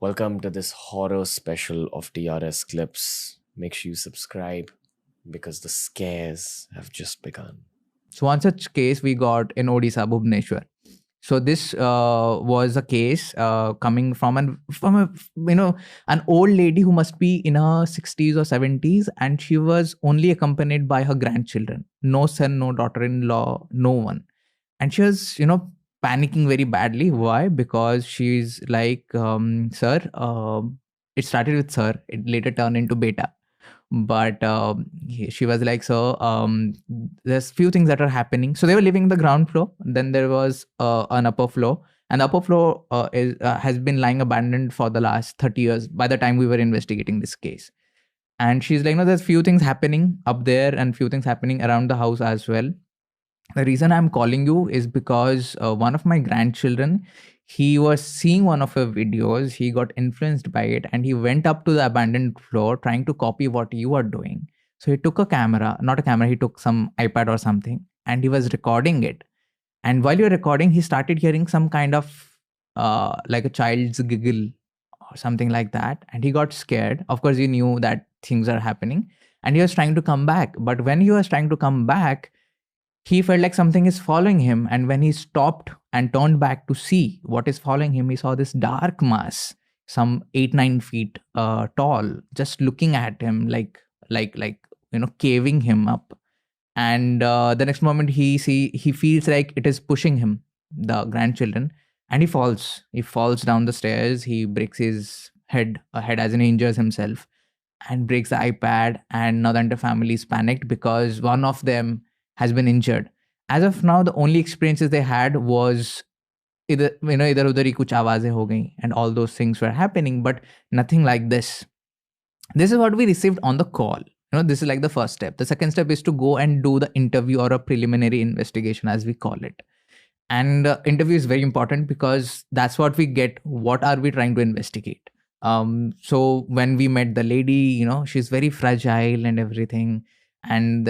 Welcome to this horror special of DRS Clips. Make sure you subscribe because the scares have just begun. So one such case we got in Odisha, Bhubaneswar. So this was a case coming from an old lady who must be in her 60s or 70s, and she was only accompanied by her grandchildren. No son, no daughter-in-law, no one. And she was panicking very badly. Why? Because she's like, sir, it started with sir, it later turned into beta. But she was like, so there's few things that are happening. So they were living the ground floor, then there was an upper floor, and the upper floor has been lying abandoned for the last 30 years by the time we were investigating this case. And she's like, no, there's few things happening up there and few things happening around the house as well. The reason I'm calling you is because one of my grandchildren, he was seeing one of her videos, he got influenced by it, and he went up to the abandoned floor trying to copy what you are doing. So he took a camera, not a camera, he took some iPad or something, and he was recording it. And while you're recording, he started hearing some kind of like a child's giggle or something like that. And he got scared. Of course, he knew that things are happening, and he was trying to come back. But when he was trying to come back, he felt like something is following him. And when he stopped and turned back to see what is following him, he saw this dark mass, some 8-9 feet tall, just looking at him like caving him up. And the next moment he feels like it is pushing him, the grandchildren, and he falls down the stairs. He breaks his head as in injures himself, and breaks the iPad. And now the entire family is panicked because one of them has been injured. As of now, the only experiences they had was either udhar hi kuch aawazein ho gayi, and all those things were happening, but nothing like this. This is what we received on the call. This is like the first step. The second step is to go and do the interview, or a preliminary investigation as we call it. And interview is very important because that's what we get. What are we trying to investigate? So when we met the lady, she's very fragile and everything. And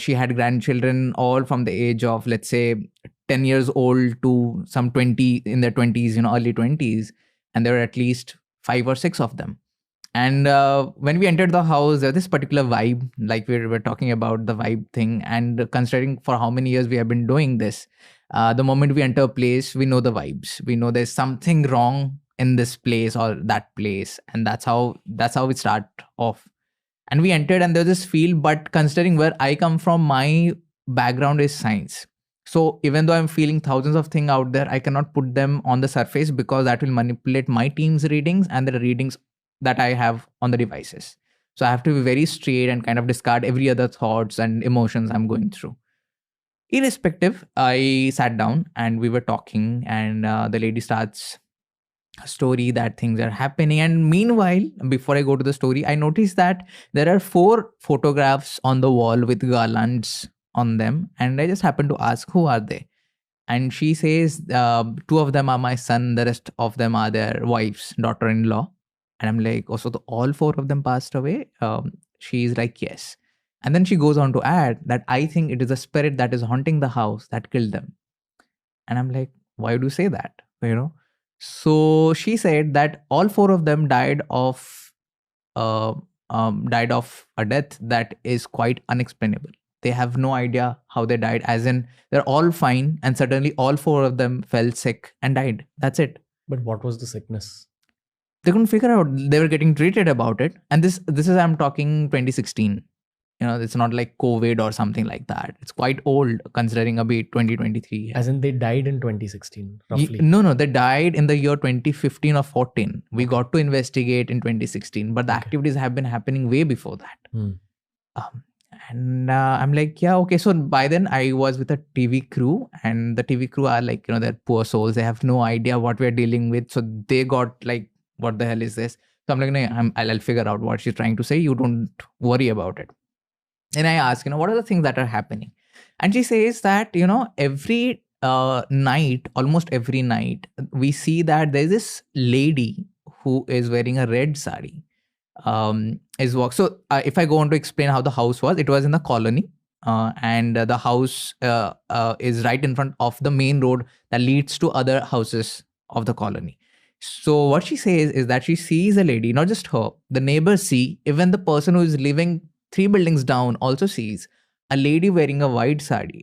she had grandchildren all from the age of, let's say, 10 years old to some 20 in their 20s, early 20s. And there were at least 5 or 6 of them. And when we entered the house, there was this particular vibe, like we were talking about the vibe thing. And considering for how many years we have been doing this, the moment we enter a place, we know the vibes. We know there's something wrong in this place or that place. And that's how we start off. And we entered, and there was this feel, but considering where I come from, my background is science. So even though I'm feeling thousands of things out there, I cannot put them on the surface because that will manipulate my team's readings and the readings that I have on the devices. So I have to be very straight and kind of discard every other thoughts and emotions I'm going through. Irrespective, I sat down and we were talking, and the lady starts story that things are happening. And meanwhile, before I go to the story, I noticed that there are 4 photographs on the wall with garlands on them, and I just happened to ask, who are they? And she says 2 of them are my son, the rest of them are their wives, daughter-in-law. And I'm like, oh, so all 4 of them passed away? She's like, yes. And then she goes on to add that I think it is a spirit that is haunting the house that killed them. And I'm like, why do you say that? So she said that all 4 of them died of a death that is quite unexplainable. They have no idea how they died, as in they're all fine, and suddenly all 4 of them fell sick and died. That's it. But what was the sickness? They couldn't figure out. They were getting treated about it. And this is, I'm talking 2016. It's not like COVID or something like that. It's quite old considering a bit 2023. As in they died in 2016, roughly? No, they died in the year 2015 or 14. We got to investigate in 2016, but the activities have been happening way before that. And I'm like, yeah, okay. So by then I was with a TV crew, and the TV crew are like, they're poor souls. They have no idea what we're dealing with. So they got like, what the hell is this? So I'm like, no, I'll figure out what she's trying to say. You don't worry about it. And I ask, what are the things that are happening? And she says that, every night, almost every night, we see that there's this lady who is wearing a red sari. So if I go on to explain how the house was, it was in the colony. And the house is right in front of the main road that leads to other houses of the colony. So what she says is that she sees a lady, not just her, the neighbors see, even the person who is living 3 buildings down also sees a lady wearing a red sari,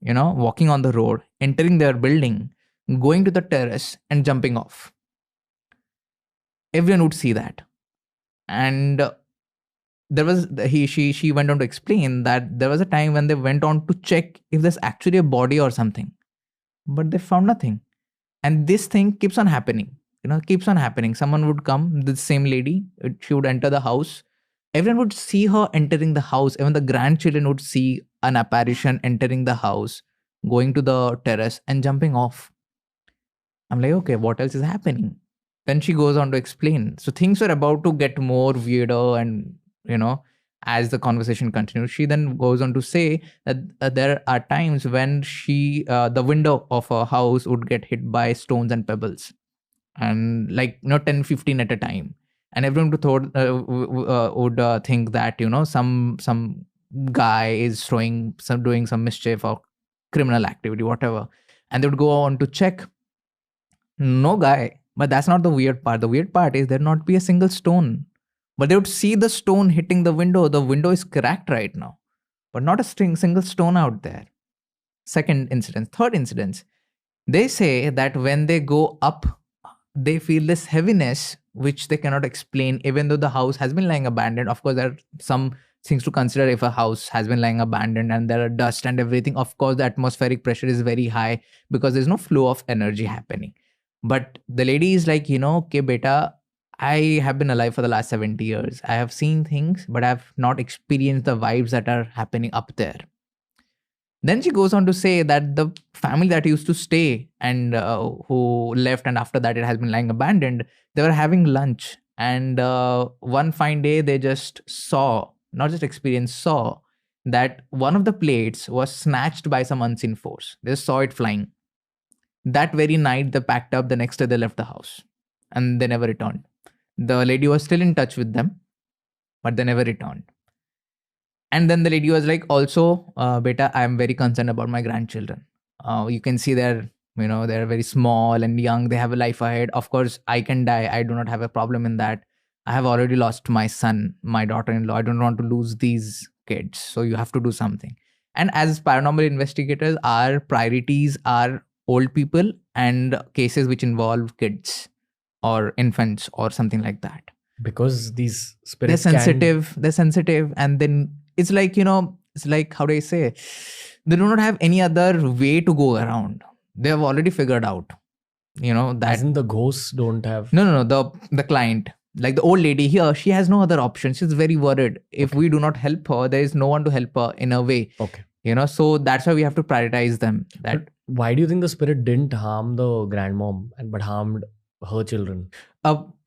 walking on the road, entering their building, going to the terrace and jumping off. Everyone would see that. And there was she went on to explain that there was a time when they went on to check if there's actually a body or something, but they found nothing. And this thing keeps on happening, keeps on happening. Someone would come, the same lady, she would enter the house, everyone would see her entering the house, even the grandchildren would see an apparition entering the house, going to the terrace and jumping off. I'm like, okay, what else is happening? Then she goes on to explain. So things were about to get more weirder, and as the conversation continues, she then goes on to say that there are times when the window of her house would get hit by stones and pebbles, and 10, 15 at a time. And everyone would think that some guy is doing some mischief or criminal activity, whatever, and they would go on to check. No guy. But that's not the weird part. The weird part is there not be a single stone. But they would see the stone hitting the window. The window is cracked right now, but not a single stone out there. Second incident. Third incident. They say that when they go up, they feel this heaviness, which they cannot explain, even though the house has been lying abandoned. Of course, there are some things to consider if a house has been lying abandoned and there are dust and everything. Of course, the atmospheric pressure is very high because there's no flow of energy happening. But the lady is like, okay, beta, I have been alive for the last 70 years. I have seen things, but I've not experienced the vibes that are happening up there. Then she goes on to say that the family that used to stay and who left, and after that it has been lying abandoned, they were having lunch. And one fine day, they just saw, not just experienced, saw that one of the plates was snatched by some unseen force. They saw it flying. That very night, they packed up. The next day, they left the house and they never returned. The lady was still in touch with them, but they never returned. And then the lady was like, also, beta, I am very concerned about my grandchildren. You can see they're very small and young. They have a life ahead. Of course, I can die. I do not have a problem in that. I have already lost my son, my daughter-in-law. I don't want to lose these kids. So you have to do something. And as paranormal investigators, our priorities are old people and cases which involve kids or infants or something like that. Because these spirits they're sensitive, and then it's like, it's like, how do I say? They do not have any other way to go around. They have already figured out, that. Doesn't the ghosts don't have? No. The client, like the old lady here, she has no other option. She's very worried. If we do not help her, there is no one to help her in a way. Okay. So that's why we have to prioritize them. That. But why do you think the spirit didn't harm the grandmom but harmed her children?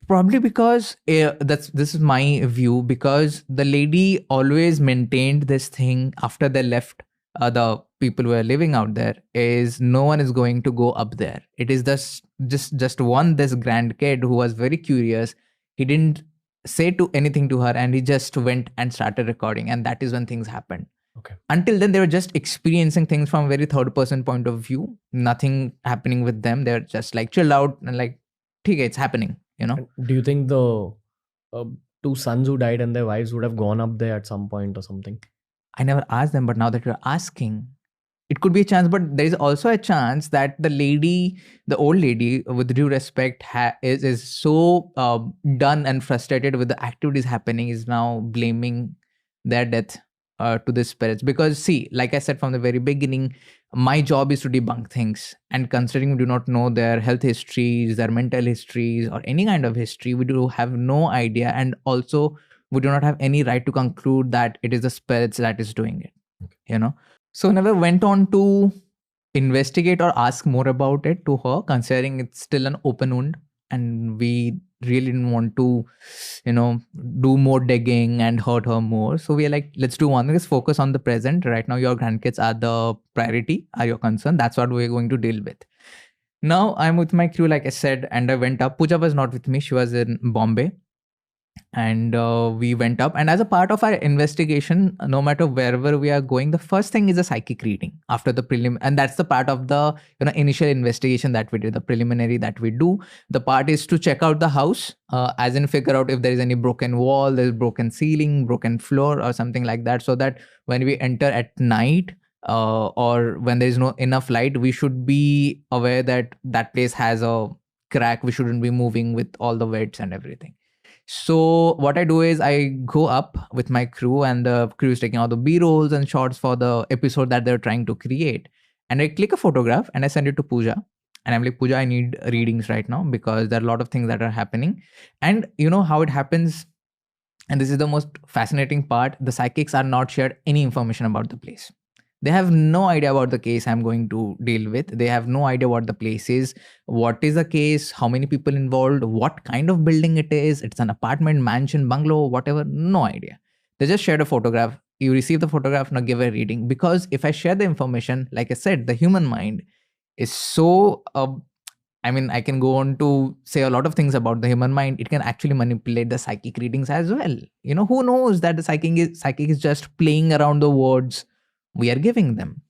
Probably because this is my view, because the lady always maintained this thing after they left. The people who are living out there is no one is going to go up there. It is this grandkid who was very curious. He didn't say anything to her, and he just went and started recording, and that is when things happened. Okay. Until then, they were just experiencing things from a very third person point of view. Nothing happening with them. They're just like chilled out and like, okay, it's happening. Do you think the two sons who died and their wives would have gone up there at some point or something? I never asked them, but now that you're asking, it could be a chance. But there is also a chance that the old lady, with due respect, is so done and frustrated with the activities happening, is now blaming their death to the spirits. Because see, like I said from the very beginning, my job is to debunk things, and considering we do not know their health histories, their mental histories, or any kind of history, we do have no idea, and also we do not have any right to conclude that it is the spirits that is doing it. Okay. So never went on to investigate or ask more about it to her, considering it's still an open wound, and we really didn't want to do more digging and hurt her more. So we are like, let's do one thing, let's focus on the present. Right now your grandkids are the priority, are your concern. That's what we're going to deal with. Now I'm with my crew, like I said, and I went up. Pooja was not with me, she was in Bombay. And we went up, and as a part of our investigation, no matter wherever we are going, the first thing is a psychic reading after the prelim, and that's the part of the initial investigation that we did, the preliminary that we do. The part is to check out the house, as in figure out if there is any broken wall, there's broken ceiling, broken floor, or something like that, so that when we enter at night, or when there is no enough light, we should be aware that that place has a crack. We shouldn't be moving with all the weights and everything. So what I do is I go up with my crew, and the crew is taking all the B-rolls and shots for the episode that they're trying to create. And I click a photograph and I send it to Pooja. And I'm like, Pooja, I need readings right now because there are a lot of things that are happening. And you know how it happens. And this is the most fascinating part. The psychics are not shared any information about the place. They have no idea about the case I'm going to deal with. They have no idea what the place is, what is the case, how many people involved, what kind of building it is. It's an apartment, mansion, bungalow, whatever. No idea. They just shared a photograph. You receive the photograph, now give a reading. Because if I share the information, like I said, the human mind is so... I can go on to say a lot of things about the human mind. It can actually manipulate the psychic readings as well. Who knows that the psychic is just playing around the words we are giving them.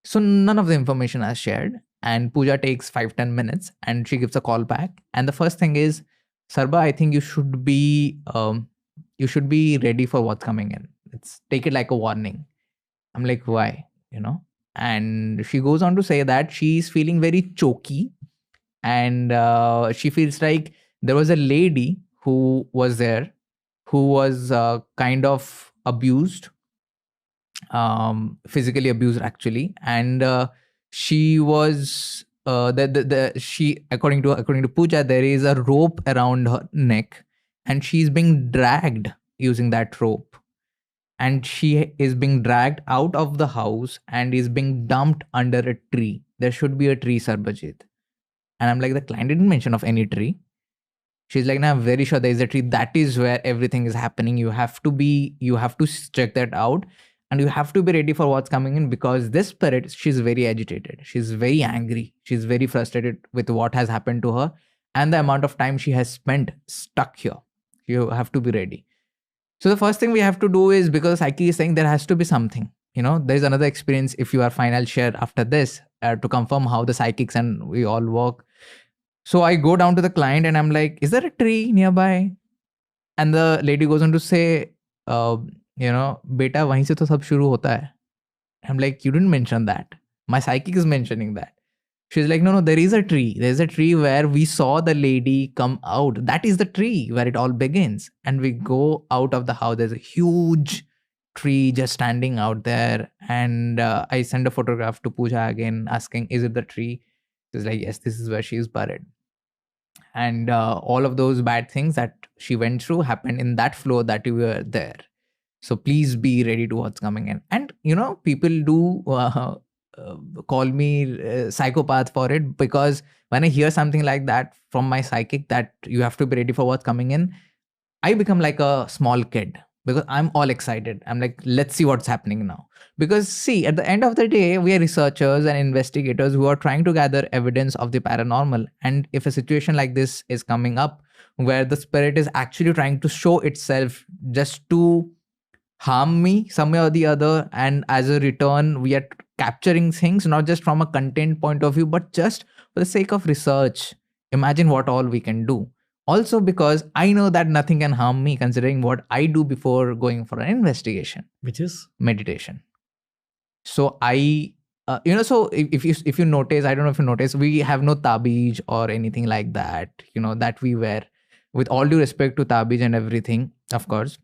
So none of the information is shared, and Pooja takes 5-10 minutes and she gives a call back. And the first thing is, Sarba, I think you should be ready for what's coming in. Take it like a warning. I'm like, why? And she goes on to say that she's feeling very choky, and she feels like there was a lady who was there who was kind of abused, physically abused actually, and she was she according to Pooja, there is a rope around her neck, and she's being dragged using that rope, and she is being dragged out of the house and is being dumped under a tree. There should be a tree, Sarbajeet. And I'm like, the client didn't mention of any tree. She's like, no, I'm very sure there is a tree. That is where everything is happening. You have to check that out. And you have to be ready for what's coming in, because this spirit, she's very agitated. She's very angry. She's very frustrated with what has happened to her and the amount of time she has spent stuck here. You have to be ready. So the first thing we have to do is, because Psyche is saying there has to be something. There's another experience. If you are fine, I'll share after this to confirm how the psychics and we all work. So I go down to the client and I'm like, is there a tree nearby? And the lady goes on to say, beta, wahin se to sab shuru hota hai. I'm like, you didn't mention that. My psychic is mentioning that. She's like, no, there is a tree. There's a tree where we saw the lady come out. That is the tree where it all begins. And we go out of the house. There's a huge tree just standing out there. And I send a photograph to Pooja again, asking, is it the tree? She's like, yes, this is where she is buried. And all of those bad things that she went through happened in that floor that you were there. So please be ready to what's coming in. And, people do call me psychopath for it, because when I hear something like that from my psychic, that you have to be ready for what's coming in, I become like a small kid, because I'm all excited. I'm like, let's see what's happening now. Because see, at the end of the day, we are researchers and investigators who are trying to gather evidence of the paranormal. And if a situation like this is coming up, where the spirit is actually trying to show itself just to harm me some way or the other, and as a return we are capturing things not just from a content point of view, but just for the sake of research, imagine what all we can do. Also, because I know that nothing can harm me, considering what I do before going for an investigation, which is meditation. So I so if you notice, I don't know if you notice, we have no tabij or anything like that, that we wear. With all due respect to tabij and everything, of course,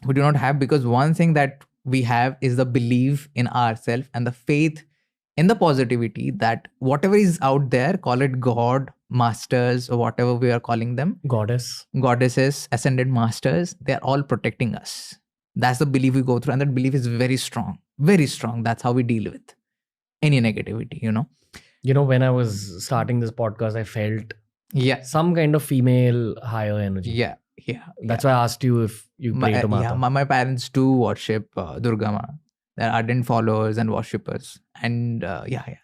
we do not have, because one thing that we have is the belief in ourselves and the faith in the positivity that whatever is out there, call it God, masters, or whatever we are calling them, goddesses, ascended masters, they are all protecting us. That's the belief we go through, and that belief is very strong, very strong. That's how we deal with any negativity. When I was starting this podcast, I felt some kind of female higher energy. That's why I asked you if you pray to Mata. My parents do worship Durga Ma. They're ardent followers and worshippers. And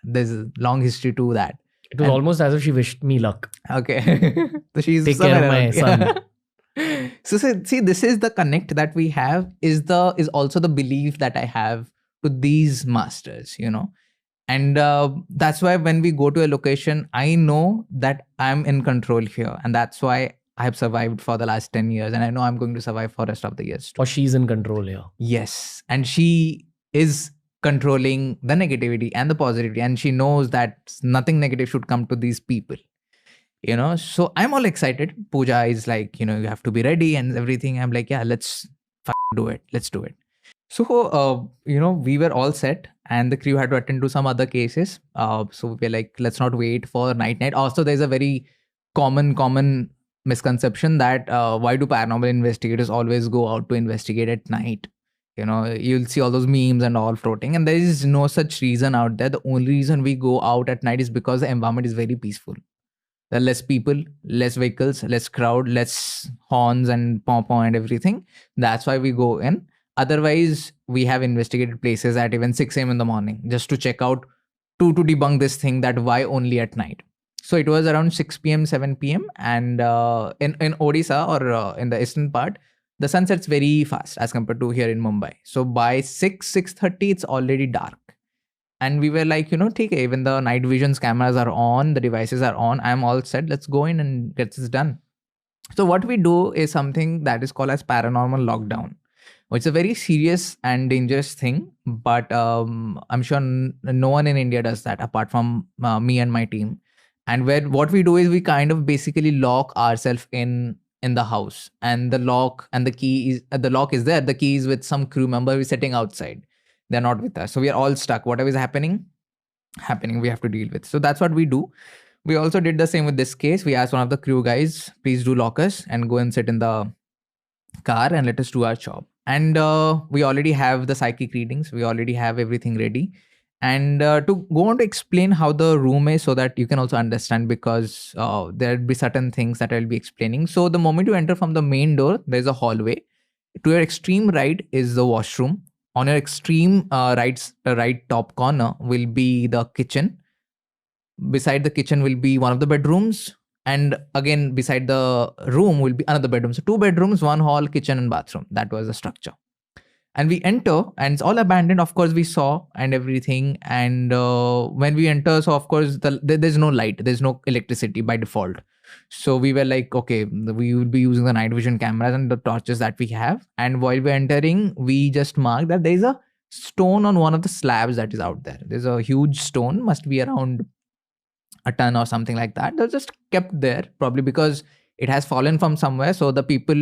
there's a long history to that. It was almost as if she wished me luck. Okay. So she's take care of my son. So see, this is the connect that we have, is also the belief that I have to these masters, And that's why when we go to a location, I know that I'm in control here. And that's why I have survived for the last 10 years. And I know I'm going to survive for the rest of the years too. Or she's in control here. Yes. And she is controlling the negativity and the positivity. And she knows that nothing negative should come to these people. So I'm all excited. Pooja is like, you have to be ready and everything. I'm like, yeah, let's do it. Let's do it. So, we were all set and the crew had to attend to some other cases. So we're like, let's not wait for night. Also, there's a very common misconception that why do paranormal investigators always go out to investigate at night? You'll see all those memes and all floating, and there is no such reason out there. The only reason we go out at night is because the environment is very peaceful. There are less people, less vehicles, less crowd, less horns and pom-pom and everything. That's why we go in. Otherwise, we have investigated places at even 6 a.m. in the morning just to check out, to debunk this thing that why only at night. So it was around 6 p.m., 7 p.m. And in Odisha or in the eastern part, the sun sets very fast as compared to here in Mumbai. So by 6:30, it's already dark. And we were like, take even the night visions cameras are on, the devices are on. I'm all set. Let's go in and get this done. So what we do is something that is called as paranormal lockdown, which is a very serious and dangerous thing. But I'm sure no one in India does that apart from me and my team. And what we do is we kind of basically lock ourselves in the house, and the lock and the key is the lock is there. The key is with some crew member who's sitting outside. They're not with us. So we are all stuck. Whatever is happening, we have to deal with. So that's what we do. We also did the same with this case. We asked one of the crew guys, please do lock us and go and sit in the car and let us do our job. And we already have the psychic readings. We already have everything ready. And to go on to explain how the room is so that you can also understand, because there'll be certain things that I'll be explaining. So the moment you enter from the main door, there's a hallway. To your extreme right is the washroom. On your extreme right top corner will be the kitchen. Beside the kitchen will be one of the bedrooms. And again, beside the room will be another bedroom. So 2 bedrooms, 1 hall, kitchen and bathroom. That was the structure. And we enter and it's all abandoned. Of course, we saw and everything. And when we enter, so of course, there's no light. There's no electricity by default. So we were like, okay, we will be using the night vision cameras and the torches that we have. And while we're entering, we just marked that there's a stone on one of the slabs that is out there. There's a huge stone, must be around a ton or something like that. They're just kept there, probably because it has fallen from somewhere. So the people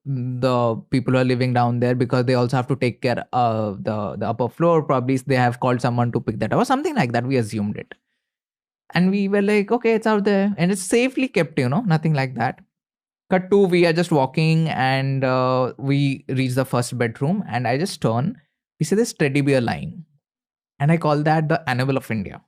who are living down there, because they also have to take care of the upper floor, probably they have called someone to pick that up or something like that. We assumed it. And we were like, okay, it's out there and it's safely kept, nothing like that. Cut to, we are just walking and we reach the first bedroom and I just turn. We see this teddy bear lying. And I call that the Annabelle of India,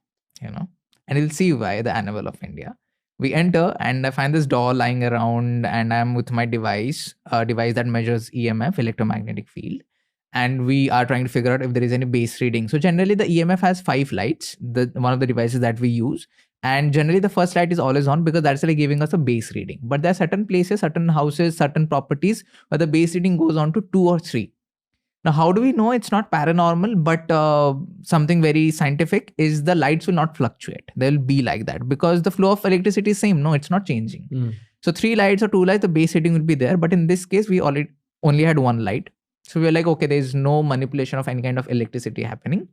And you'll see why the Annabelle of India. We enter and I find this doll lying around and I'm with my device, a device that measures EMF, electromagnetic field. And we are trying to figure out if there is any base reading. So generally the EMF has 5 lights, one of the devices that we use. And generally the first light is always on because that's like giving us a base reading. But there are certain places, certain houses, certain properties where the base reading goes on to 2 or 3. Now, how do we know it's not paranormal, but something very scientific is the lights will not fluctuate. They'll be like that because the flow of electricity is same. No, it's not changing. So 3 lights or 2 lights, the base reading will be there. But in this case, we only had 1 light. So we were like, okay, there's no manipulation of any kind of electricity happening.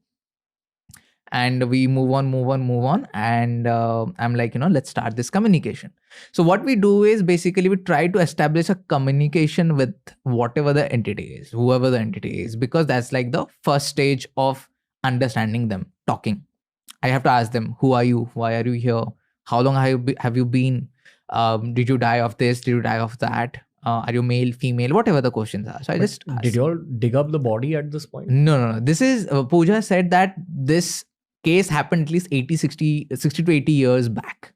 And we move on. And I'm like, let's start this communication. So what we do is basically we try to establish a communication with whatever the entity is, whoever the entity is, because that's like the first stage of understanding them, talking. I have to ask them, who are you? Why are you here? How long have you been? Did you die of this? Did you die of that? Are you male, female, whatever the questions are. So I just asked. Did you all dig up the body at this point? No. This is, Pooja said that this case happened at least 60 to 80 years back.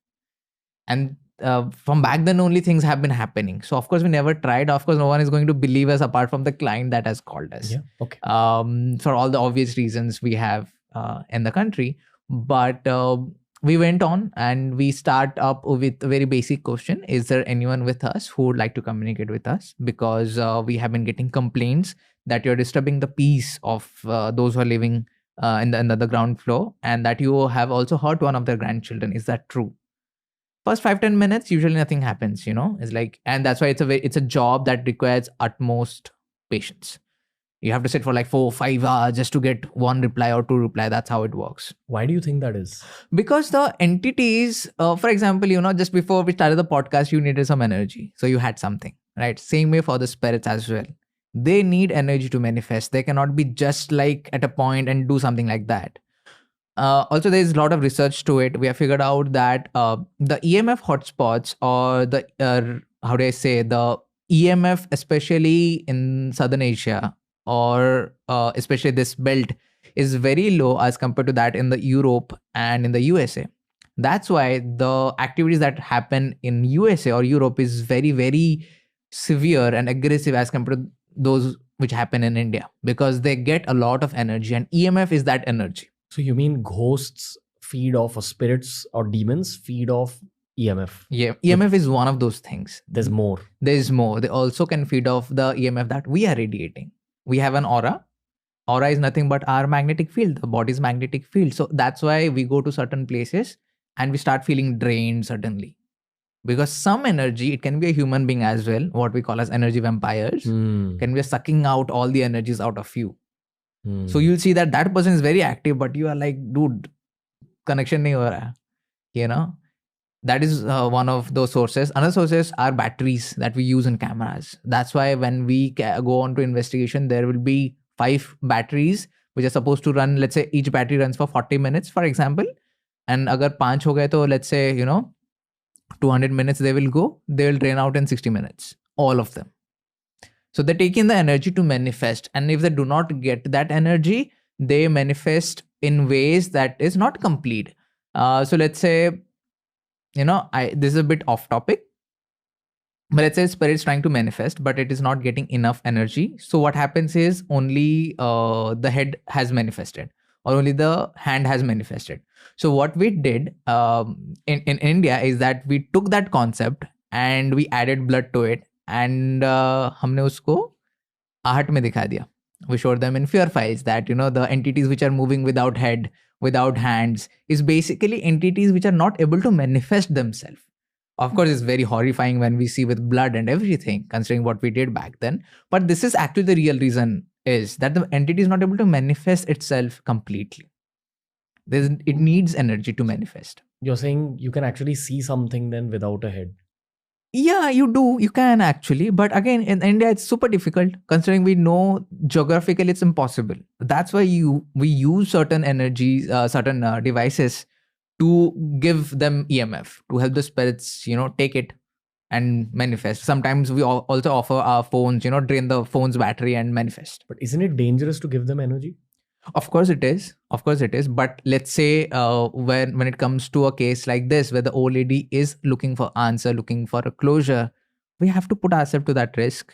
And from back then only things have been happening. So of course we never tried. Of course no one is going to believe us apart from the client that has called us. Yeah, okay. For all the obvious reasons we have in the country. But we went on and we start up with a very basic question. Is there anyone with us who would like to communicate with us? Because we have been getting complaints that you're disturbing the peace of those who are living in the ground floor, and that you have also hurt one of their grandchildren. Is that true? First 5-10 minutes, usually nothing happens, it's like, and that's why it's a job that requires utmost patience. You have to sit for like 4-5 hours just to get one reply or two reply. That's how it works. Why do you think that is? Because the entities, for example, just before we started the podcast, you needed some energy. So you had something, right? Same way for the spirits as well. They need energy to manifest. They cannot be just like at a point and do something like that. Also, there's a lot of research to it. We have figured out that the EMF hotspots, or the, the EMF, especially in Southern Asia, or especially this belt, is very low as compared to that in the Europe and in the USA. That's why the activities that happen in USA or Europe is very, very severe and aggressive as compared to those which happen in India, because they get a lot of energy, and EMF is that energy. So you mean ghosts feed off, or spirits or demons feed off EMF? Yeah, EMF is one of those things. There's more. There's more. They also can feed off the EMF that we are radiating. We have an aura. Aura is nothing but our magnetic field, the body's magnetic field. So that's why we go to certain places and we start feeling drained suddenly. Because some energy, it can be a human being as well, what we call as energy vampires, can be sucking out all the energies out of you. So you'll see that person is very active, but you are like, dude, connection nahi ho raha. That is one of those sources. Another sources are batteries that we use in cameras. That's why when we go on to investigation, there will be 5 batteries which are supposed to run. Let's say each battery runs for 40 minutes, for example. And agar 5 ho gaye, to let's say, 200 minutes they will go. They will drain out in 60 minutes. All of them. So they take in the energy to manifest. And if they do not get that energy, they manifest in ways that is not complete. So let's say, this is a bit off topic, but let's say spirit's trying to manifest, but it is not getting enough energy. So what happens is only the head has manifested, or only the hand has manifested. So what we did in India is that we took that concept and we added blood to it, and हमने उसको आहट में दिखा दिया. We showed them in fear files that, the entities which are moving without head, without hands, is basically entities which are not able to manifest themselves. Of course, it's very horrifying when we see with blood and everything, considering what we did back then. But this is actually the real reason, is that the entity is not able to manifest itself completely. It needs energy to manifest. You're saying you can actually see something then without a head? Yeah, you do. You can actually. But again, in India, it's super difficult, considering we know geographically it's impossible. That's why we use certain energies, certain devices to give them EMF, to help the spirits, take it and manifest. Sometimes we also offer our phones, drain the phone's battery and manifest. But isn't it dangerous to give them energy? Of course it is. But let's say when it comes to a case like this, where the old lady is looking for answer, looking for a closure, we have to put ourselves to that risk,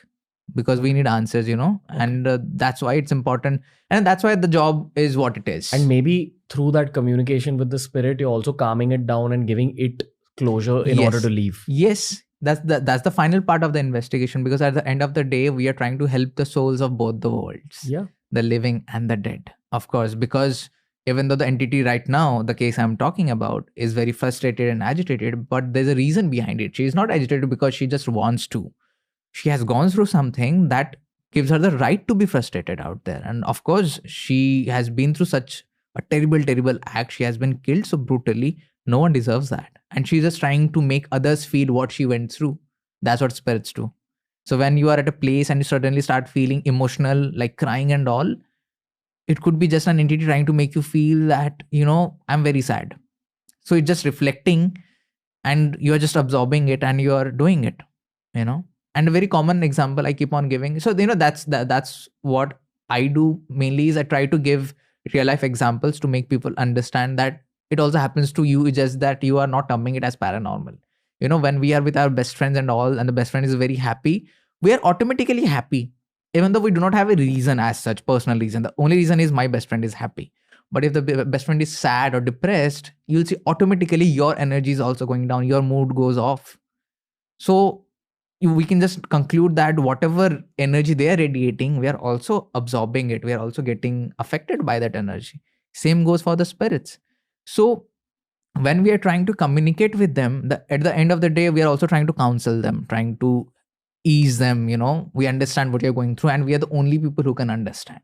because we need answers, okay. And that's why it's important. And that's why the job is what it is. And maybe through that communication with the spirit, you're also calming it down and giving it closure in order to leave. Yes. That's the final part of the investigation, because at the end of the day, we are trying to help the souls of both the worlds. Yeah. The living and the dead. Of course, because even though the entity right now, the case I'm talking about, is very frustrated and agitated, but there's a reason behind it. She is not agitated because she just wants to. She has gone through something that gives her the right to be frustrated out there. And of course, she has been through such a terrible, terrible act. She has been killed so brutally. No one deserves that. And she's just trying to make others feel what she went through. That's what spirits do. So when you are at a place and you suddenly start feeling emotional, like crying and all, it could be just an entity trying to make you feel that, I'm very sad. So it's just reflecting, and you're just absorbing it and you're doing it, And a very common example I keep on giving. So, that's what I do mainly, is I try to give real life examples to make people understand that it also happens to you. It's just that you are not terming it as paranormal. When we are with our best friends and all, and the best friend is very happy, we are automatically happy. Even though we do not have a reason as such, personal reason. The only reason is my best friend is happy. But if the best friend is sad or depressed, you'll see automatically your energy is also going down. Your mood goes off. So we can just conclude that whatever energy they are radiating, we are also absorbing it. We are also getting affected by that energy. Same goes for the spirits. So when we are trying to communicate with them, at the end of the day, we are also trying to counsel them, trying to ease them. We understand what you're going through, and we are the only people who can understand.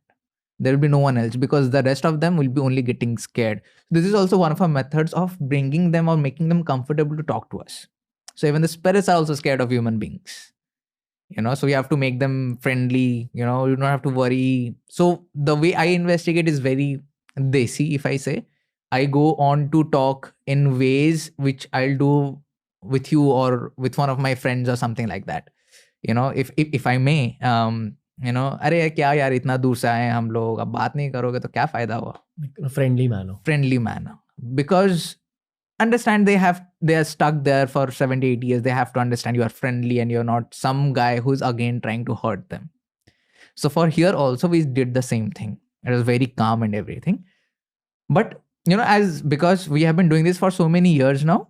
There will be no one else, because the rest of them will be only getting scared. This is also one of our methods of bringing them or making them comfortable to talk to us. So even the spirits are also scared of human beings. So we have to make them friendly. You don't have to worry. So the way I investigate is very desi, if I say. I go on to talk in ways which I'll do with you or with one of my friends or something like that. If I may, अरे क्या यार इतना दूर से आए हम लोग, अब बात नहीं करोगे तो क्या फायदा हुआ? Friendly manner. Because understand they are stuck there for 70-80 years. They have to understand you are friendly and you're not some guy who's again trying to hurt them. So for here also we did the same thing. It was very calm and everything. But because we have been doing this for so many years now,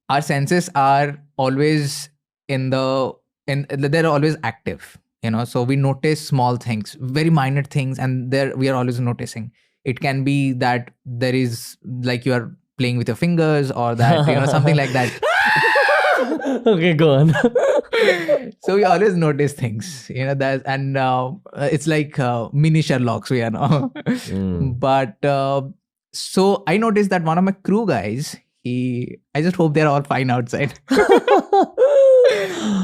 our senses are always they're always active. So we notice small things, very minor things, and we are always noticing. It can be that there is like you are playing with your fingers, or that something like that. Okay, go on. So we always notice things, that, and it's like mini Sherlocks we are now. But so I noticed that one of my crew guys, I just hope they're all fine outside.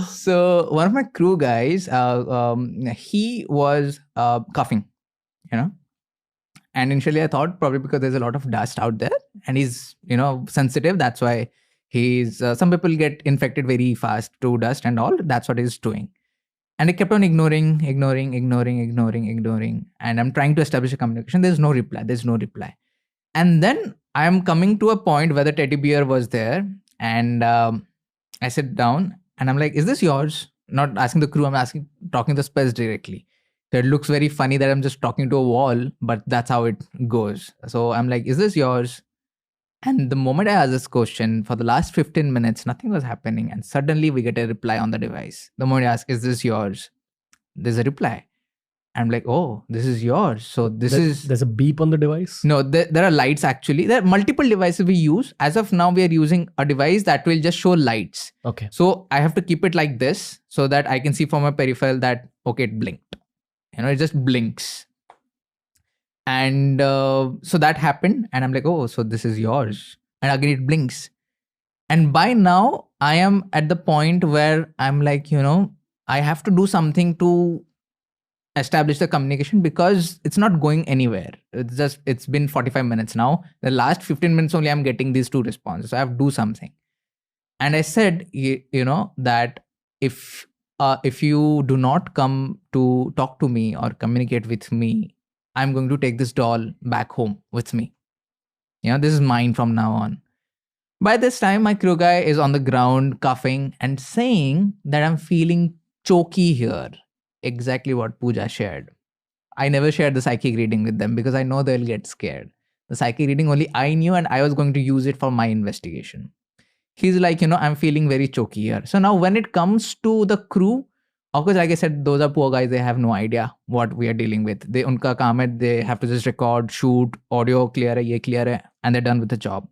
So one of my crew guys, he was coughing, and initially I thought probably because there's a lot of dust out there and he's, sensitive. That's why he's, some people get infected very fast to dust and all. That's what he's doing. And I kept on ignoring. And I'm trying to establish a communication. There's no reply. And then I'm coming to a point where the teddy bear was there, and I sit down and I'm like, is this yours? Not asking the crew, I'm talking to the spirits directly. So it looks very funny that I'm just talking to a wall, but that's how it goes. So I'm like, is this yours? And the moment I asked this question, for the last 15 minutes, nothing was happening. And suddenly we get a reply on the device. The moment I ask, is this yours? There's a reply. I'm like, oh, this is yours. So there's a beep on the device? No, there are lights actually. There are multiple devices we use. As of now, we are using a device that will just show lights. Okay. So I have to keep it like this so that I can see from my peripheral that, okay, it blinked. It just blinks. And so that happened. And I'm like, oh, so this is yours. And again, it blinks. And by now, I am at the point where I'm like, I have to do something to establish the communication, because it's not going anywhere. It's been 45 minutes now. The last 15 minutes only I'm getting these two responses. So I have to do something. And I said, that if you do not come to talk to me or communicate with me, I'm going to take this doll back home with me. This is mine from now on. By this time, my crew guy is on the ground coughing and saying that I'm feeling choky here. Exactly what Pooja shared. I never shared the psychic reading with them because I know they'll get scared. The psychic reading only I knew, and I was going to use it for my investigation. He's like, I'm feeling very choky here. So now when it comes to the crew, of course, like I said, those are poor guys. They have no idea what we are dealing with. Unka kaam hai, they have to just record, shoot, audio clear hai, ye clear hai, and they're done with the job.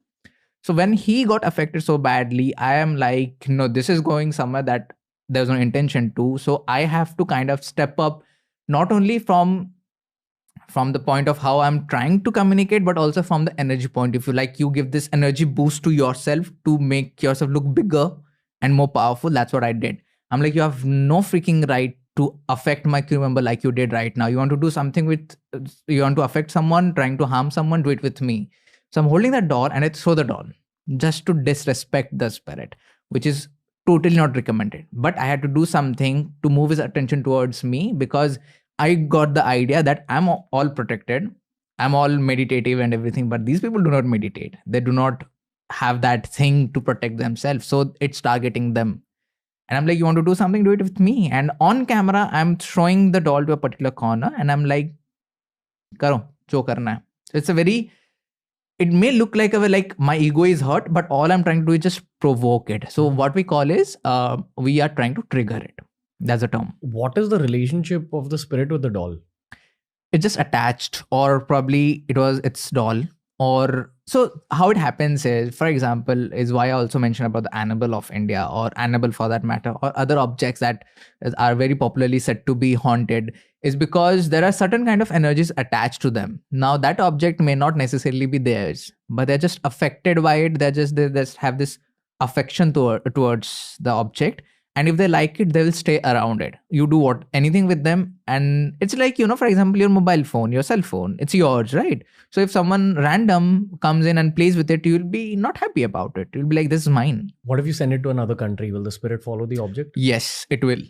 So when he got affected so badly, I am like, no, this is going somewhere that there's no intention to. So I have to kind of step up, not only from the point of how I'm trying to communicate, but also from the energy point. If you like, you give this energy boost to yourself to make yourself look bigger and more powerful. That's what I did. I'm like, you have no freaking right to affect my crew member like you did right now. You want to do something you want to affect someone, trying to harm someone, do it with me. So I'm holding that doll and I throw the doll just to disrespect the spirit, which is totally not recommended. But I had to do something to move his attention towards me, because I got the idea that I'm all protected. I'm all meditative and everything, but these people do not meditate. They do not have that thing to protect themselves. So it's targeting them. And I'm like, you want to do something, do it with me. And on camera, I'm throwing the doll to a particular corner and I'm like, karo, jo karna hai. It's it may look like my ego is hurt, but all I'm trying to do is just provoke it. So what we call is we are trying to trigger it. That's the term. What is the relationship of the spirit with the doll? It's just attached, or probably its doll. Or so how it happens is, for example, is why I also mentioned about the Annabelle of India, or Annabelle for that matter, or other objects that are very popularly said to be haunted, is because there are certain kind of energies attached to them. Now that object may not necessarily be theirs, but they're just affected by it. They just have this affection towards the object. And if they like it, they will stay around it. You do anything with them. And it's like, for example, your mobile phone, your cell phone, it's yours, right? So if someone random comes in and plays with it, you'll be not happy about it. You'll be like, this is mine. What if you send it to another country? Will the spirit follow the object? Yes, it will.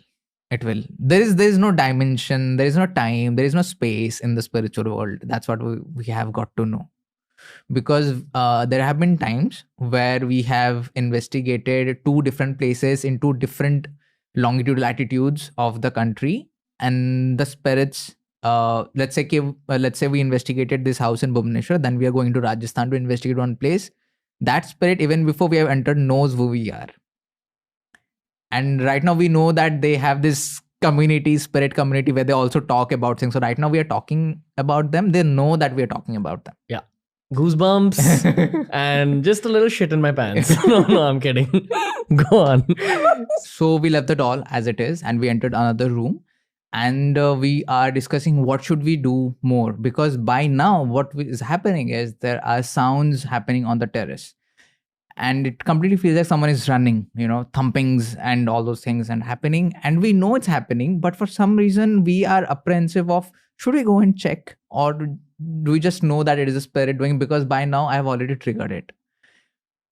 It will. There is no dimension, there is no time, there is no space in the spiritual world. That's what we have got to know. Because there have been times where we have investigated 2 different places in 2 different longitude latitudes of the country, and the spirits, let's say we investigated this house in Bhubaneswar, then we are going to Rajasthan to investigate one place. That spirit, even before we have entered, knows who we are. And right now we know that they have this spirit community, where they also talk about things. So right now we are talking about them. They know that we are talking about them. Yeah. Goosebumps and just a little shit in my pants. No, I'm kidding. Go on. So we left the doll as it is, and we entered another room, and we are discussing what should we do more, because by now what is happening is there are sounds happening on the terrace, and it completely feels like someone is running, thumpings and all those things and happening, and we know it's happening, but for some reason we are apprehensive of, should we go and check, or do we just know that it is a spirit doing, because by now I have already triggered it.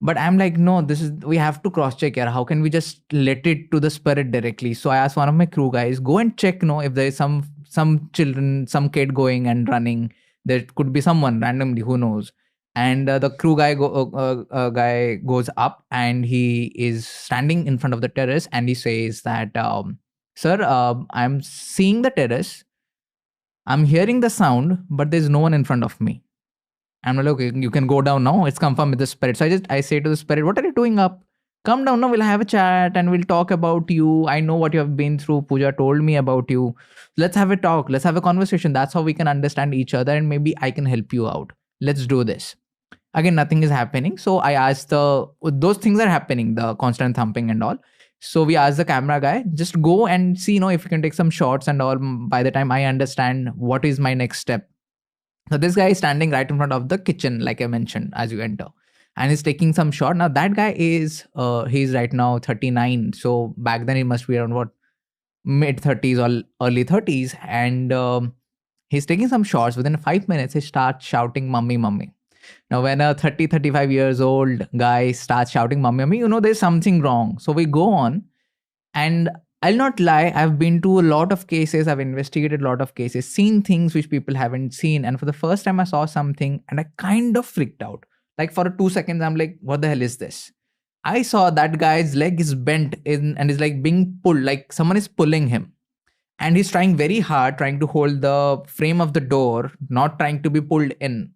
But I'm like, no, we have to cross check here. How can we just let it to the spirit directly? So I asked one of my crew guys, go and check, if there is some children, some kid going and running. There could be someone randomly, who knows. And the crew guy guy goes up, and he is standing in front of the terrace, and he says that, sir, I'm seeing the terrace, I'm hearing the sound, but there's no one in front of me. I'm like, okay, you can go down now. It's confirmed with the spirit. So I say to the spirit, what are you doing up? Come down now. We'll have a chat and we'll talk about you. I know what you have been through. Pooja told me about you. Let's have a talk. Let's have a conversation. That's how we can understand each other, and maybe I can help you out. Let's do this. Again, nothing is happening. So I asked those things are happening, the constant thumping and all. So we asked the camera guy, just go and see, if you can take some shots and all, by the time I understand what is my next step. So this guy is standing right in front of the kitchen, like I mentioned, as you enter, and he's taking some shot. Now that guy is, he's right now 39. So back then he must be around mid 30s or early 30s. And he's taking some shots. Within 5 minutes, he starts shouting, "Mummy, mummy." Now, when a 35 years old guy starts shouting, "Mummy, mummy," there's something wrong. So we go on, and I'll not lie, I've been to a lot of cases, I've investigated a lot of cases, seen things which people haven't seen. And for the first time I saw something and I kind of freaked out. Like for 2 seconds, I'm like, what the hell is this? I saw that guy's leg is bent and is like being pulled, like someone is pulling him. And he's trying very hard, trying to hold the frame of the door, not trying to be pulled in.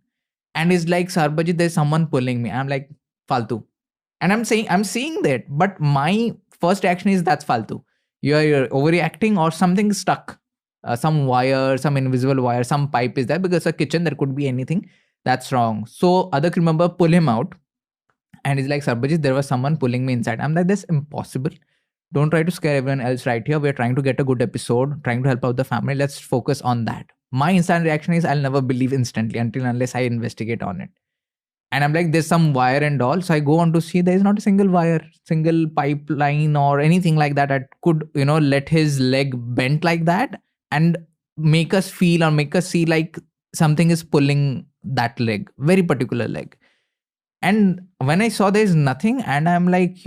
And he's like, Sarbajeet, there's someone pulling me. I'm like, Faltu. And I'm seeing that. But my first reaction is, that's Faltu. You're overreacting, or something stuck. Some wire, some invisible wire, some pipe is there, because a kitchen, there could be anything. That's wrong. So other crew member pull him out. And he's like, Sarbajeet, there was someone pulling me inside. I'm like, that's impossible. Don't try to scare everyone else right here. We're trying to get a good episode, trying to help out the family. Let's focus on that. My instant reaction is, I'll never believe instantly unless I investigate on it. And I'm like, there's some wire and all. So I go on to see there's not a single wire, single pipeline or anything like that that could, let his leg bent like that and make us feel or make us see like something is pulling that leg, very particular leg. And when I saw there's nothing, and I'm like,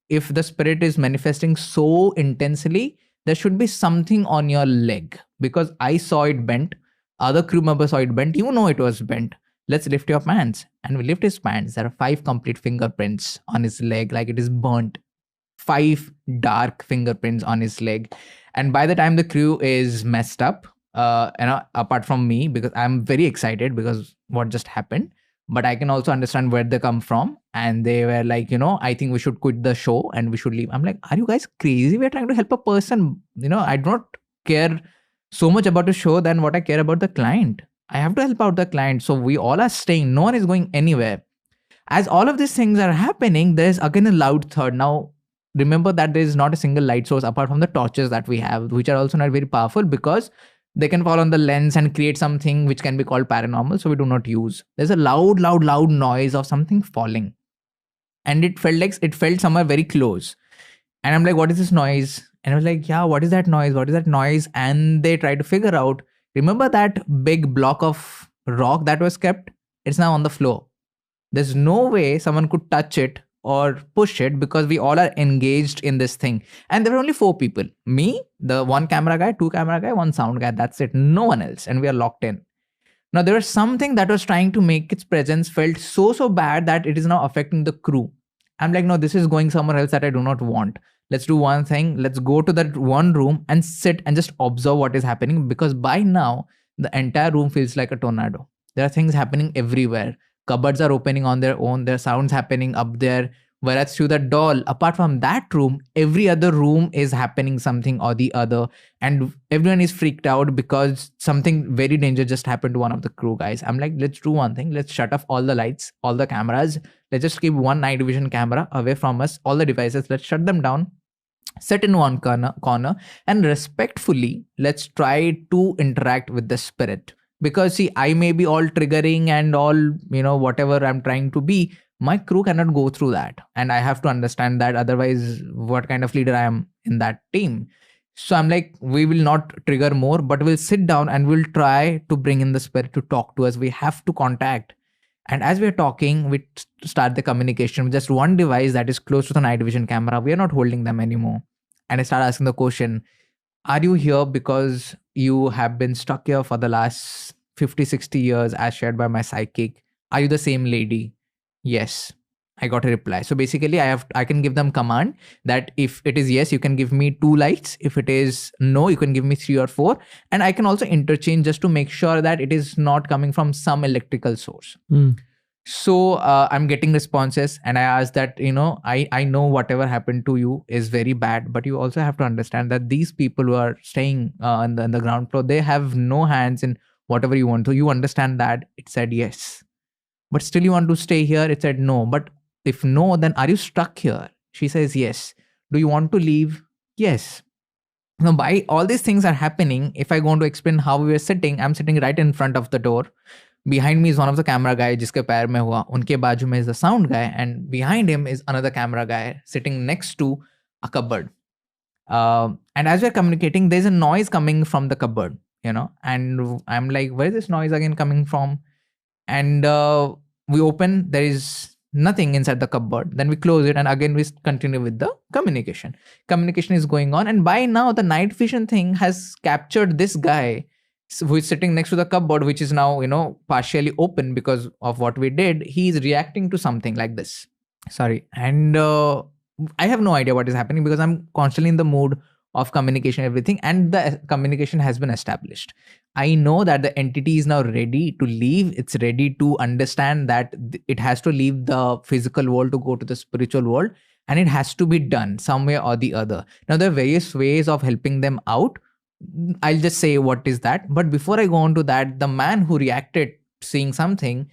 if the spirit is manifesting so intensely, there should be something on your leg, because I saw it bent. Other crew members saw it bent. It was bent. Let's lift your pants. And we lift his pants. There are 5 complete fingerprints on his leg, like it is burnt. 5 dark fingerprints on his leg. And by the time the crew is messed up, apart from me, because I'm very excited because what just happened. But I can also understand where they come from. And they were like, I think we should quit the show and we should leave. I'm like, are you guys crazy? We're trying to help a person. I don't care so much about the show than what I care about the client. I have to help out the client. So we all are staying. No one is going anywhere. As all of these things are happening, there's again a loud thud. Now, remember that there is not a single light source apart from the torches that we have, which are also not very powerful because they can fall on the lens and create something which can be called paranormal. So we do not use. There's a loud noise of something falling. And it felt somewhere very close. And I'm like, what is this noise? And I was like, yeah, what is that noise? What is that noise? And they tried to figure out, remember that big block of rock that was kept? It's now on the floor. There's no way someone could touch it or push it because we all are engaged in this thing. And there were only 4 people. Me, the 1 camera guy, 2 camera guy, 1 sound guy. That's it. No one else. And we are locked in. Now, there was something that was trying to make its presence felt so bad that it is now affecting the crew. I'm like, no, this is going somewhere else that I do not want. Let's do one thing. Let's go to that one room and sit and just observe what is happening. Because by now, the entire room feels like a tornado. There are things happening everywhere. Cupboards are opening on their own. There are sounds happening up there. Whereas through the doll, apart from that room, every other room is happening something or the other. And everyone is freaked out because something very dangerous just happened to one of the crew guys. I'm like, let's do one thing. Let's shut off all the lights, all the cameras. Let's just keep one night vision camera away from us. All the devices, let's shut them down. Sit in one corner and respectfully, let's try to interact with the spirit. Because see, I may be all triggering and all, whatever I'm trying to be. My crew cannot go through that. And I have to understand that. Otherwise, what kind of leader I am in that team? So I'm like, we will not trigger more, but we'll sit down and we'll try to bring in the spirit to talk to us. We have to contact. And as we're talking, we start the communication with just one device that is close to the night vision camera. We are not holding them anymore. And I start asking the question, are you here because you have been stuck here for the last 50, 60 years as shared by my psychic? Are you the same lady? Yes. I got a reply. So basically I can give them command that if it is yes, you can give me 2 lights. If it is no, you can give me 3 or 4. And I can also interchange just to make sure that it is not coming from some electrical source. So I'm getting responses and I asked that, I know whatever happened to you is very bad, but you also have to understand that these people who are staying on the ground floor, they have no hands in whatever you want. So you understand that? It said yes. But still you want to stay here? It said no. But if no, then are you stuck here? She says yes. Do you want to leave? Yes. Now, by all these things are happening, if I go on to explain how we were sitting, I'm sitting right in front of the door. Behind me is one of the camera guy, jiske पैर में हुआ. Unke बाजू में is the sound guy, and behind him is another camera guy sitting next to a cupboard. And as we're communicating, there's a noise coming from the cupboard, and I'm like, where is this noise again coming from? And we open, there is nothing inside the cupboard. Then we close it and again we continue with the communication. Communication is going on, and by now the night vision thing has captured this guy who is sitting next to the cupboard, which is now, partially open because of what we did. He's reacting to something like this. Sorry. And I have no idea what is happening because I'm constantly in the mood of communication, everything, and the communication has been established. I know that the entity is now ready to leave. It's ready to understand that it has to leave the physical world to go to the spiritual world, and it has to be done some way or the other. Now, there are various ways of helping them out. I'll just say what is that. But before I go on to that, the man who reacted seeing something,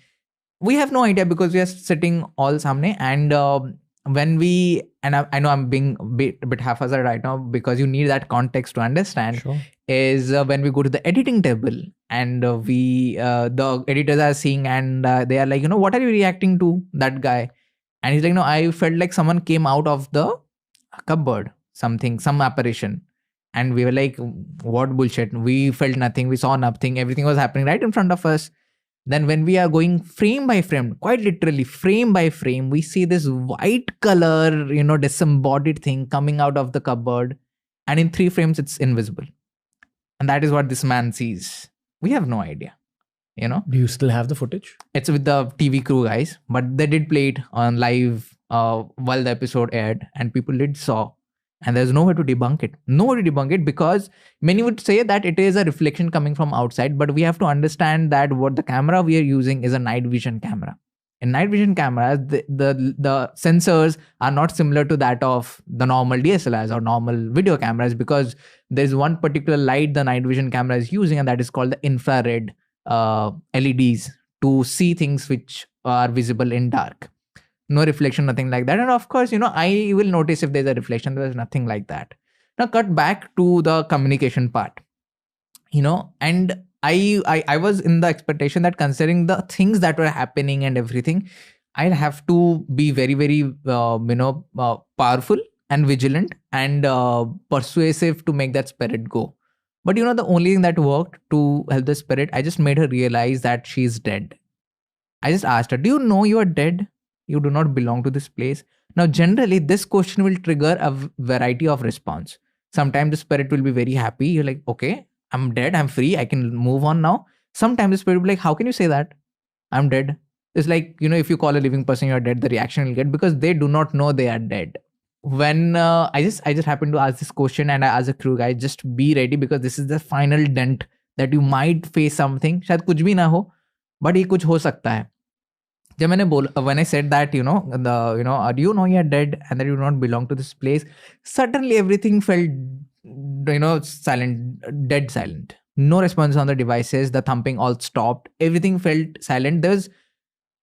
we have no idea because we are sitting all samne, and when we, and I know I'm being a bit haphazard right now because you need that context to understand. Sure. Is when we go to the editing table and the editors are seeing and they are like, what are you reacting to that guy? And he's like, no, I felt like someone came out of the cupboard, some apparition. And we were like, what bullshit? We felt nothing. We saw nothing. Everything was happening right in front of us. Then when we are going frame by frame, quite literally frame by frame, we see this white color, disembodied thing coming out of the cupboard. And in 3 frames, it's invisible. And that is what this man sees. We have no idea, Do you still have the footage? It's with the TV crew guys, but they did play it on live while the episode aired, and people did saw. And there's no way to debunk it. No way to debunk it, because many would say that it is a reflection coming from outside. But we have to understand that what the camera we are using is a night vision camera. In night vision cameras, the sensors are not similar to that of the normal DSLRs or normal video cameras, because there's one particular light the night vision camera is using, and that is called the infrared LEDs, to see things which are visible in dark. No reflection, nothing like that. And of course, I will notice if there's a reflection. There's nothing like that. Now cut back to the communication part, and I was in the expectation that, considering the things that were happening and everything, I'll have to be very, very, powerful and vigilant and persuasive to make that spirit go. But the only thing that worked to help the spirit, I just made her realize that she's dead. I just asked her, do you know you are dead? You do not belong to this place. Now, generally, this question will trigger a variety of response. Sometimes the spirit will be very happy. You're like, okay, I'm dead. I'm free. I can move on now. Sometimes the spirit will be like, how can you say that? I'm dead. It's like, if you call a living person you're dead, the reaction will get, because they do not know they are dead. When I just happened to ask this question, and I asked the crew guy, just be ready, because this is the final dent that you might face something. शायद कुछ भी ना हो, but ये कुछ हो सकता है. जब मैंने when I said that, do you know you're dead and that you do not belong to this place, suddenly everything felt, silent, dead silent. No response on the devices. The thumping all stopped. Everything felt silent. There's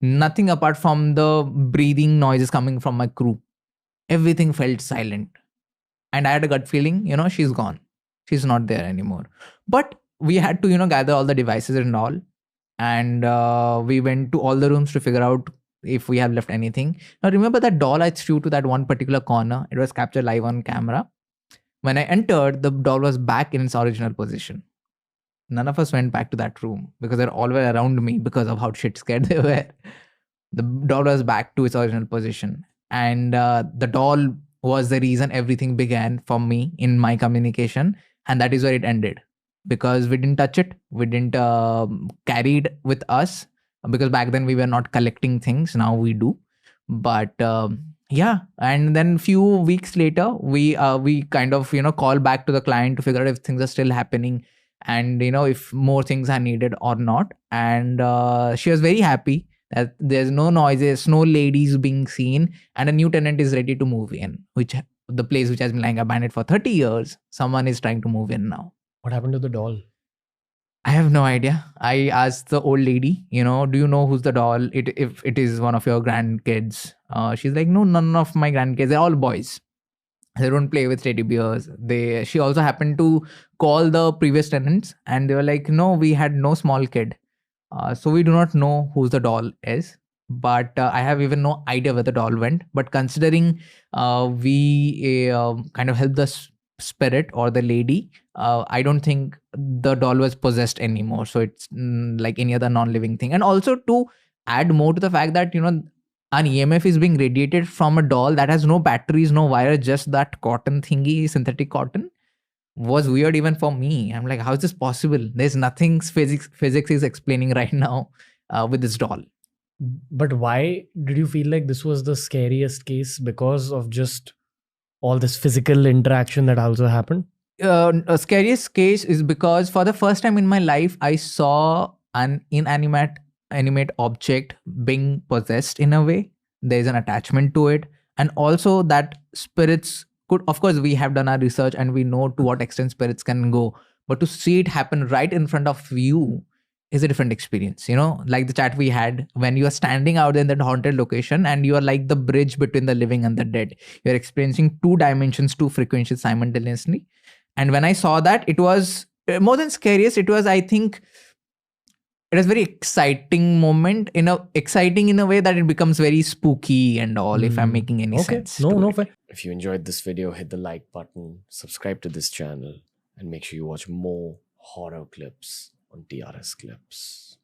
nothing apart from the breathing noises coming from my crew. Everything felt silent. And I had a gut feeling, she's gone. She's not there anymore. But we had to, gather all the devices and all. And we went to all the rooms to figure out if we have left anything. Now, remember that doll I threw to that one particular corner? It was captured live on camera. When I entered, the doll was back in its original position. None of us went back to that room because they all were around me because of how shit scared they were. The doll was back to its original position. And the doll was the reason everything began for me in my communication. And that is where it ended. Because we didn't touch it. We didn't carry it with us. Because back then we were not collecting things. Now we do. But yeah. And then few weeks later, we kind of, call back to the client to figure out if things are still happening. And, if more things are needed or not. And she was very happy that there's no noises, no ladies being seen, and a new tenant is ready to move in, which the place which has been lying abandoned for 30 years, someone is trying to move in now. What happened to the doll? I have no idea. I asked the old lady, do you know who's the doll? If it is one of your grandkids. She's like, no, none of my grandkids. They're all boys. They don't play with teddy bears. She also happened to call the previous tenants, and they were like, no, we had no small kid. So we do not know who the doll is. But I have even no idea where the doll went. But considering we kind of helped the spirit or the lady, I don't think the doll was possessed anymore. So it's like any other non-living thing. And also to add more to the fact that, an EMF is being radiated from a doll that has no batteries, no wire, just that cotton thingy, synthetic cotton, was weird even for me. I'm like, how is this possible? There's nothing physics is explaining right now with this doll. But why did you feel like this was the scariest case? Because of just all this physical interaction that also happened? A scariest case is because for the first time in my life, I saw an inanimate object being possessed in a way. There's an attachment to it. And also that spirits could, of course, we have done our research and we know to what extent spirits can go. But to see it happen right in front of you is a different experience. Like the chat we had, when you are standing out in that haunted location and you are like the bridge between the living and the dead. You're experiencing 2 dimensions, 2 frequencies simultaneously. And when I saw that, it was more than scariest. It was, I think, it was very exciting moment, exciting in a way that it becomes very spooky and all, if I'm making any sense. No, fine. If you enjoyed this video, hit the like button, subscribe to this channel, and make sure you watch more horror clips on TRS Clips.